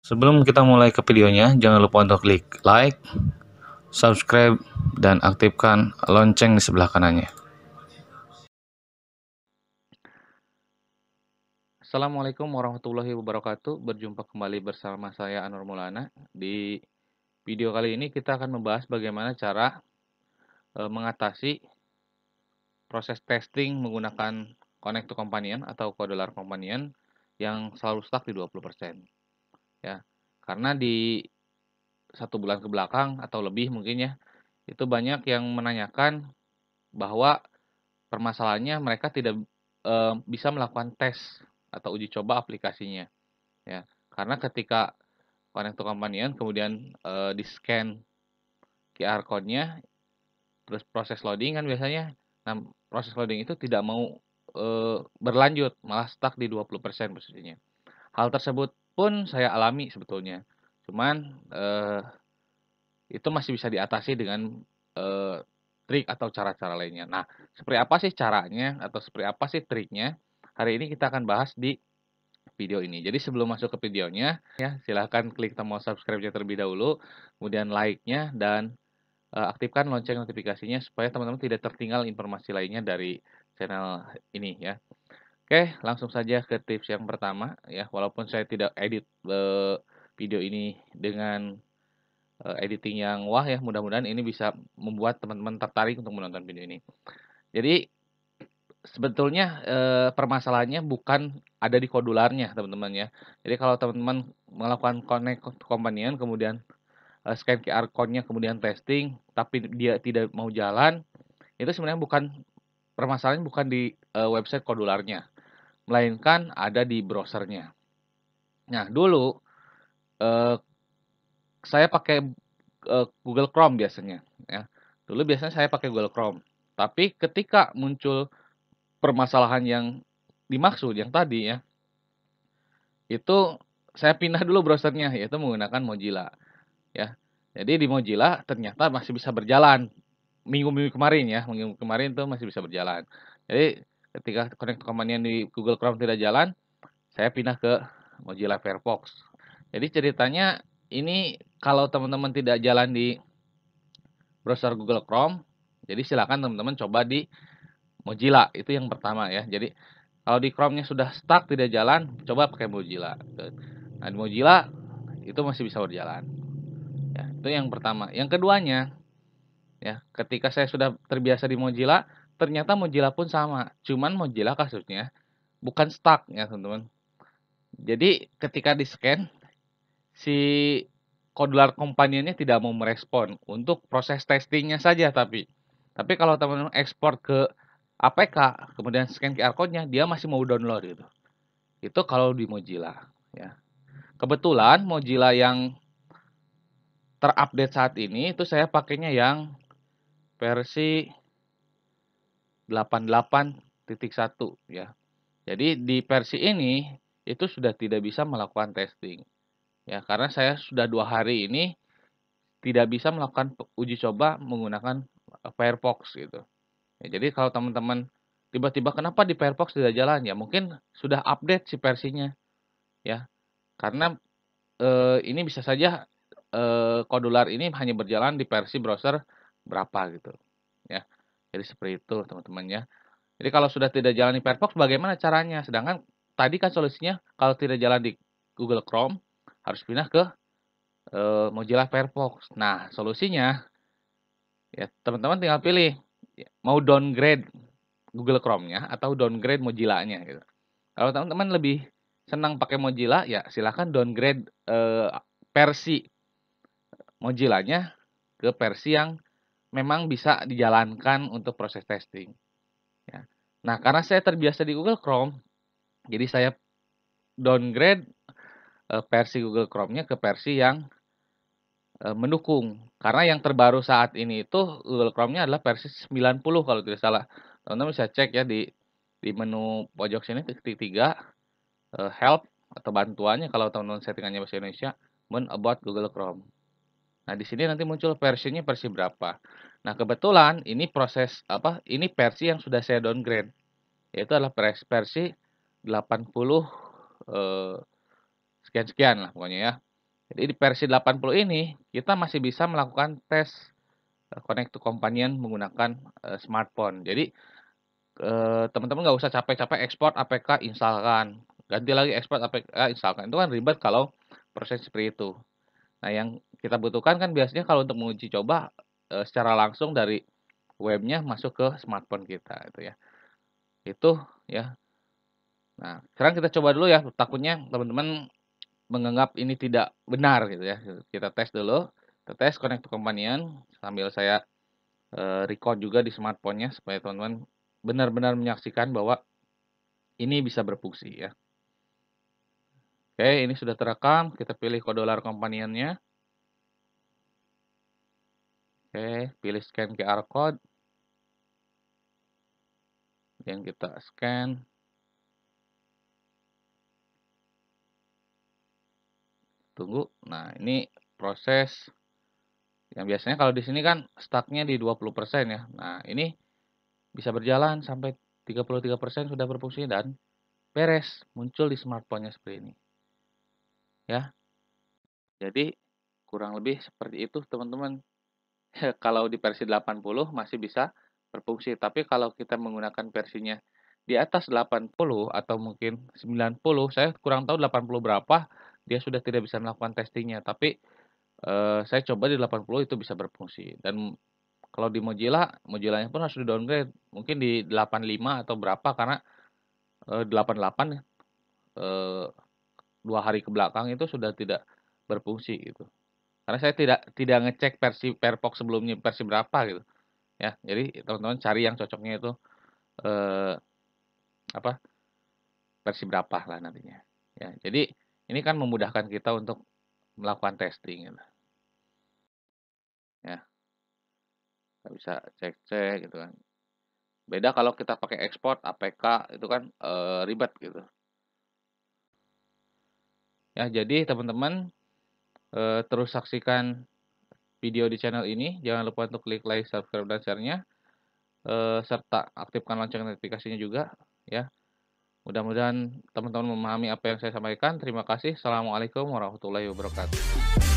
Sebelum kita mulai ke videonya, jangan lupa untuk klik like, subscribe, dan aktifkan lonceng di sebelah kanannya. Assalamualaikum warahmatullahi wabarakatuh. Berjumpa kembali bersama saya Anwar Maulana. Di video kali ini kita akan membahas bagaimana cara mengatasi proses testing menggunakan Connect to Companion atau Codelar Companion yang selalu stuck di 20%. Ya. Karena di 1 bulan ke belakang atau lebih mungkin ya, itu banyak yang menanyakan bahwa permasalahannya mereka tidak bisa melakukan tes atau uji coba aplikasinya. Ya, karena ketika Connect to Companion kemudian di-scan QR code-nya, terus proses loading kan biasanya. Nah, proses loading itu tidak mau berlanjut, malah stuck di 20% posisinya. Hal tersebut pun saya alami sebetulnya. Cuman itu masih bisa diatasi dengan eh, trik atau cara-cara lainnya. Nah, seperti apa sih caranya atau seperti apa sih triknya? Hari ini kita akan bahas di video ini. Jadi sebelum masuk ke videonya, ya silahkan klik tombol subscribe-nya terlebih dahulu, kemudian like-nya, dan aktifkan lonceng notifikasinya supaya teman-teman tidak tertinggal informasi lainnya dari channel ini ya. Oke, langsung saja ke tips yang pertama ya. Walaupun saya tidak edit video ini dengan editing yang wah ya, mudah-mudahan ini bisa membuat teman-teman tertarik untuk menonton video ini. Jadi sebetulnya permasalahannya bukan ada di kodularnya teman-teman ya. Jadi kalau teman-teman melakukan connect companion kemudian scan QR code-nya kemudian testing tapi dia tidak mau jalan, itu sebenarnya permasalahannya bukan di website kodularnya, melainkan ada di browsernya. Nah, dulu eh, saya pakai Google Chrome biasanya ya. Dulu biasanya saya pakai Google Chrome. Tapi ketika muncul permasalahan yang dimaksud yang tadi ya, itu saya pindah dulu browsernya yaitu menggunakan Mozilla ya. Jadi di Mozilla ternyata masih bisa berjalan. Minggu-minggu kemarin ya, minggu kemarin tuh masih bisa berjalan. Jadi ketika Connect Companion di Google Chrome tidak jalan, saya pindah ke Mozilla Firefox. Jadi ceritanya ini kalau teman-teman tidak jalan di browser Google Chrome, jadi silakan teman-teman coba di Mozilla, itu yang pertama ya. Jadi kalau di Chrome-nya sudah stuck tidak jalan, coba pakai Mozilla. Nah, di Mozilla itu masih bisa berjalan. Ya, itu yang pertama. Yang keduanya, ya, ketika saya sudah terbiasa di Mozilla, ternyata Mozilla pun sama. Cuman Mozilla kasusnya bukan stuck ya, teman-teman. Jadi ketika di-scan, si Codelar Companion-nya tidak mau merespon untuk proses testingnya saja tapi. Tapi kalau teman-teman ekspor ke APK, kemudian scan QR code-nya, dia masih mau download gitu. Itu kalau di Mozilla ya. Kebetulan Mozilla yang terupdate saat ini itu saya pakainya yang versi 88.1 ya. Jadi di versi ini itu sudah tidak bisa melakukan testing ya karena saya sudah 2 hari ini tidak bisa melakukan uji coba menggunakan Firefox gitu. Ya, jadi kalau teman-teman tiba-tiba kenapa di Firefox tidak jalan ya mungkin sudah update si versinya ya. Karena ini bisa saja Codular ini hanya berjalan di versi browser berapa gitu ya. Jadi seperti itu teman-teman ya. Jadi kalau sudah tidak jalan di Firefox bagaimana caranya? Sedangkan tadi kan solusinya kalau tidak jalan di Google Chrome harus pindah ke Mozilla Firefox. Nah, solusinya ya teman-teman tinggal pilih mau downgrade Google Chrome-nya atau downgrade Mozilla-nya gitu. Kalau teman-teman lebih senang pakai Mozilla ya silahkan downgrade versi Mozilla-nya ke versi yang memang bisa dijalankan untuk proses testing ya. Nah, karena saya terbiasa di Google Chrome, jadi saya downgrade versi Google Chrome-nya ke versi yang mendukung. Karena yang terbaru saat ini itu Google Chrome-nya adalah versi 90 kalau tidak salah. Teman-teman bisa cek ya di menu pojok sini titik 3 help atau bantuannya kalau teman-teman settingannya bahasa Indonesia, men about Google Chrome. Nah, di sini nanti muncul versinya versi berapa. Nah, kebetulan ini proses apa? Ini versi yang sudah saya downgrade. Yaitu adalah versi 80 sekian-sekian lah pokoknya ya. Jadi di versi 80 ini kita masih bisa melakukan tes, connect to companion menggunakan, smartphone. Jadi, teman-teman nggak usah capek-capek ekspor APK instalkan, ganti lagi ekspor APK instalkan, itu kan ribet kalau proses seperti itu. Nah, yang kita butuhkan kan biasanya kalau untuk menguji coba, secara langsung dari webnya masuk ke smartphone kita itu ya. Itu ya. Nah, sekarang kita coba dulu ya, takutnya teman-teman menganggap ini tidak benar gitu ya. Kita tes dulu, kita tes connect to companion sambil saya, record juga di smartphone-nya supaya teman-teman benar-benar menyaksikan bahwa ini bisa berfungsi ya. Oke, ini sudah terekam, kita pilih Kodolar companion-nya. Oke, pilih scan QR code yang kita scan. Tunggu. Nah, ini proses yang biasanya kalau di sini kan stuck-nya di 20% ya. Nah, ini bisa berjalan sampai 33% sudah berfungsi dan beres, muncul di smartphone-nya seperti ini, ya. Jadi kurang lebih seperti itu teman-teman. Kalau di versi 80 masih bisa berfungsi, tapi kalau kita menggunakan versinya di atas 80 atau mungkin 90, saya kurang tahu 80 berapa, dia sudah tidak bisa melakukan testingnya. Tapi, saya coba di 80 itu bisa berfungsi dan kalau di Mozilla-nya pun harus di-downgrade, mungkin di 85 atau berapa karena, 88 eee, 2 hari ke belakang itu sudah tidak berfungsi gitu. Karena saya tidak ngecek versi Firefox sebelumnya versi berapa gitu, ya. Jadi teman-teman cari yang cocoknya itu, eee, apa, versi berapa lah nantinya, ya. Jadi ini kan memudahkan kita untuk melakukan testing gitu, ya. Kita bisa cek-cek gitu kan. Beda kalau kita pakai ekspor APK itu kan, ribet gitu. Ya jadi teman-teman, terus saksikan video di channel ini, jangan lupa untuk klik like, subscribe, dan share-nya, serta aktifkan lonceng notifikasinya juga, ya. Mudah-mudahan teman-teman memahami apa yang saya sampaikan. Terima kasih. Assalamualaikum warahmatullahi wabarakatuh.